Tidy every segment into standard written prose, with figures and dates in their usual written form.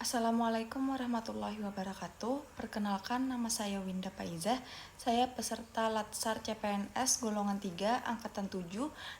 Assalamualaikum warahmatullahi wabarakatuh. Perkenalkan, nama saya Winda Faizah. Saya peserta Latsar CPNS golongan 3 angkatan 7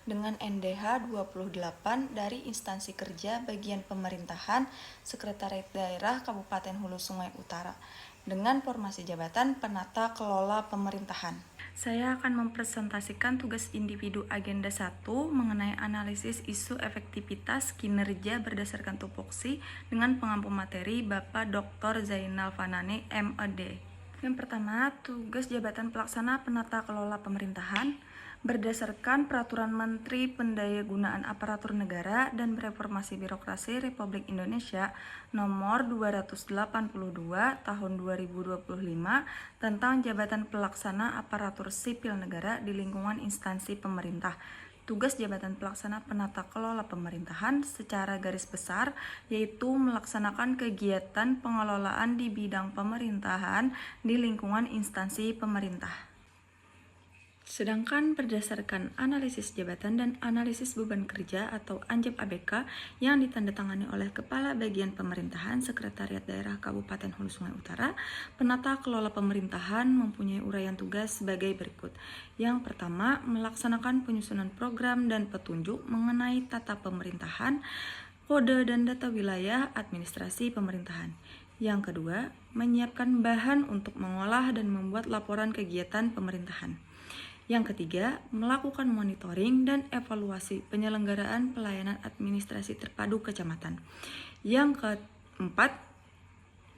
dengan NDH 28 dari Instansi Kerja Bagian Pemerintahan Sekretariat Daerah Kabupaten Hulu Sungai Utara dengan formasi jabatan Penata Kelola Pemerintahan. Saya akan mempresentasikan tugas individu agenda 1 mengenai analisis isu efektivitas kinerja berdasarkan tupoksi dengan pengampu materi Bapak Dr. Zainal Fanani, MED. Yang pertama, tugas jabatan pelaksana penata kelola pemerintahan berdasarkan Peraturan Menteri Pendayagunaan Aparatur Negara dan Reformasi Birokrasi Republik Indonesia Nomor 282 Tahun 2025 tentang Jabatan Pelaksana Aparatur Sipil Negara di lingkungan instansi pemerintah. Tugas jabatan pelaksana penata kelola pemerintahan secara garis besar yaitu melaksanakan kegiatan pengelolaan di bidang pemerintahan di lingkungan instansi pemerintah. Sedangkan berdasarkan analisis jabatan dan analisis beban kerja atau ANJAP ABK yang ditandatangani oleh Kepala Bagian Pemerintahan Sekretariat Daerah Kabupaten Hulu Sungai Utara, penata kelola pemerintahan mempunyai uraian tugas sebagai berikut. Yang pertama, melaksanakan penyusunan program dan petunjuk mengenai tata pemerintahan, kode dan data wilayah administrasi pemerintahan. Yang kedua, menyiapkan bahan untuk mengolah dan membuat laporan kegiatan pemerintahan. Yang ketiga, melakukan monitoring dan evaluasi penyelenggaraan pelayanan administrasi terpadu kecamatan. Yang keempat,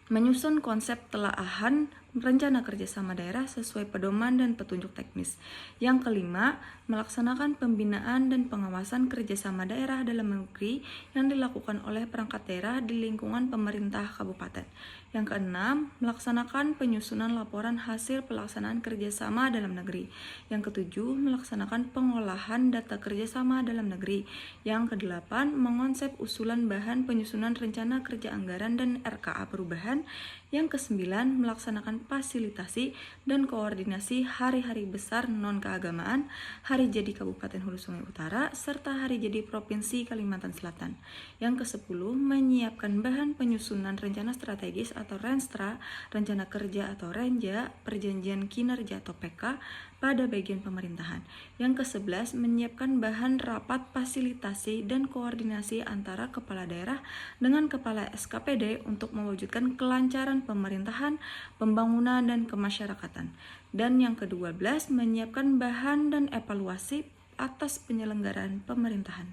menyusun konsep telaahan rencana kerjasama daerah sesuai pedoman dan petunjuk teknis. Yang kelima, melaksanakan pembinaan dan pengawasan kerjasama daerah dalam negeri yang dilakukan oleh perangkat daerah di lingkungan pemerintah kabupaten. Yang keenam, melaksanakan penyusunan laporan hasil pelaksanaan kerjasama dalam negeri. Yang ketujuh, melaksanakan pengolahan data kerjasama dalam negeri. Yang kedelapan, mengonsep usulan bahan penyusunan rencana kerja anggaran dan RKA perubahan. Yang kesembilan, melaksanakan fasilitasi dan koordinasi hari-hari besar non-keagamaan, hari jadi Kabupaten Hulu Sungai Utara, serta hari jadi Provinsi Kalimantan Selatan. Yang kesepuluh, menyiapkan bahan penyusunan rencana strategis atau Renstra, rencana kerja atau Renja, perjanjian kinerja atau PK pada bagian pemerintahan. Yang ke-11, menyiapkan bahan rapat fasilitasi dan koordinasi antara kepala daerah dengan kepala SKPD untuk mewujudkan kelancaran pemerintahan, pembangunan, dan kemasyarakatan. Dan yang ke-12, menyiapkan bahan dan evaluasi atas penyelenggaraan pemerintahan.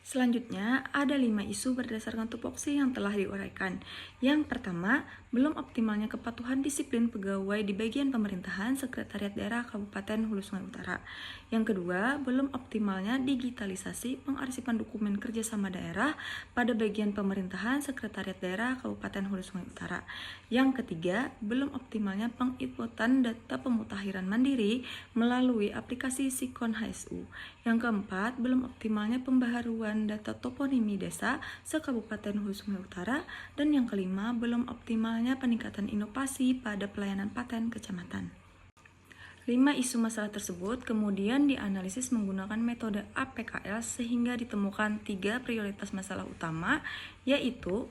Selanjutnya, ada 5 isu berdasarkan tupoksi yang telah diuraikan. Yang pertama, belum optimalnya kepatuhan disiplin pegawai di bagian pemerintahan Sekretariat Daerah Kabupaten Hulu Sungai Utara. Yang kedua, belum optimalnya digitalisasi pengarsipan dokumen kerjasama daerah pada bagian pemerintahan Sekretariat Daerah Kabupaten Hulu Sungai Utara. Yang ketiga, belum optimalnya penginputan data pemutahiran mandiri melalui aplikasi Sikon HSU. Yang keempat, belum optimalnya pembaharuan data toponimi desa se-Kabupaten Hulu Sungai Utara. Dan yang kelima, belum optimalnya peningkatan inovasi pada pelayanan paten kecamatan. 5 isu masalah tersebut kemudian dianalisis menggunakan metode APKL sehingga ditemukan 3 prioritas masalah utama, yaitu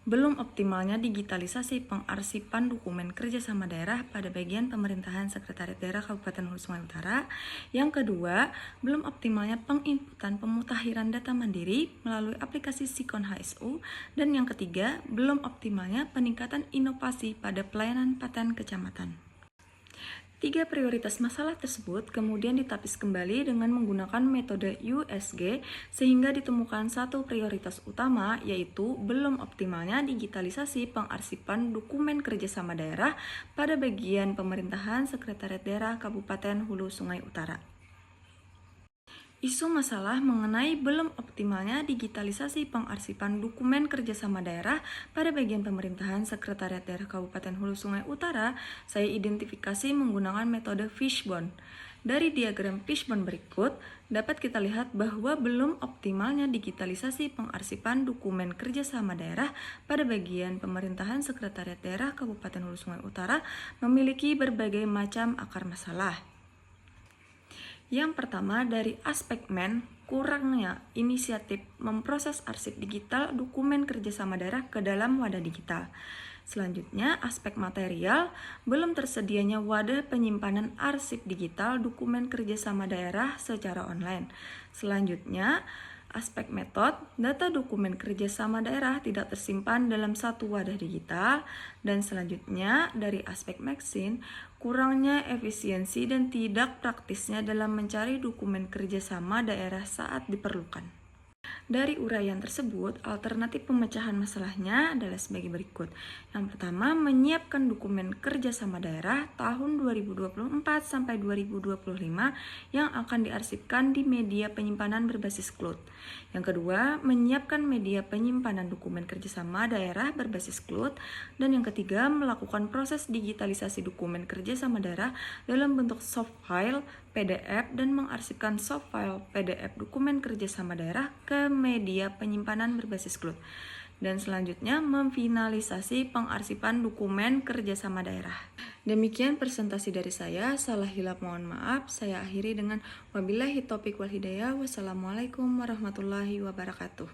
belum optimalnya digitalisasi pengarsipan dokumen kerjasama daerah pada bagian pemerintahan Sekretariat Daerah Kabupaten Hulu Sungai Utara. Yang kedua, belum optimalnya penginputan pemutahiran data mandiri melalui aplikasi Sikon HSU. Dan yang ketiga, belum optimalnya peningkatan inovasi pada pelayanan paten kecamatan. 3 prioritas masalah tersebut kemudian ditapis kembali dengan menggunakan metode USG sehingga ditemukan 1 prioritas utama, yaitu belum optimalnya digitalisasi pengarsipan dokumen kerjasama daerah pada bagian pemerintahan Sekretariat Daerah Kabupaten Hulu Sungai Utara. Isu masalah mengenai belum optimalnya digitalisasi pengarsipan dokumen kerjasama daerah pada bagian pemerintahan Sekretariat Daerah Kabupaten Hulu Sungai Utara saya identifikasi menggunakan metode fishbone. Dari diagram fishbone berikut, dapat kita lihat bahwa belum optimalnya digitalisasi pengarsipan dokumen kerjasama daerah pada bagian pemerintahan Sekretariat Daerah Kabupaten Hulu Sungai Utara memiliki berbagai macam akar masalah. Yang pertama, dari aspek kurangnya inisiatif memproses arsip digital dokumen kerjasama daerah ke dalam wadah digital. Selanjutnya, aspek material, belum tersedianya wadah penyimpanan arsip digital dokumen kerjasama daerah secara online. Selanjutnya, aspek metode, data dokumen kerjasama daerah tidak tersimpan dalam satu wadah digital. Dan selanjutnya, dari aspek vaksin, kurangnya efisiensi dan tidak praktisnya dalam mencari dokumen kerjasama daerah saat diperlukan. Dari uraian tersebut, alternatif pemecahan masalahnya adalah sebagai berikut. Yang pertama, menyiapkan dokumen kerjasama daerah tahun 2024 sampai 2025 yang akan diarsipkan di media penyimpanan berbasis cloud. Yang kedua, menyiapkan media penyimpanan dokumen kerjasama daerah berbasis cloud. Dan yang ketiga, melakukan proses digitalisasi dokumen kerjasama daerah dalam bentuk soft file, PDF, dan mengarsipkan soft file PDF dokumen kerjasama daerah ke media penyimpanan berbasis cloud. Dan selanjutnya, memfinalisasi pengarsipan dokumen kerjasama daerah. Demikian presentasi dari saya. Salah hilap mohon maaf. Saya akhiri dengan wabillahi taufiq wal hidayah. Wassalamualaikum warahmatullahi wabarakatuh.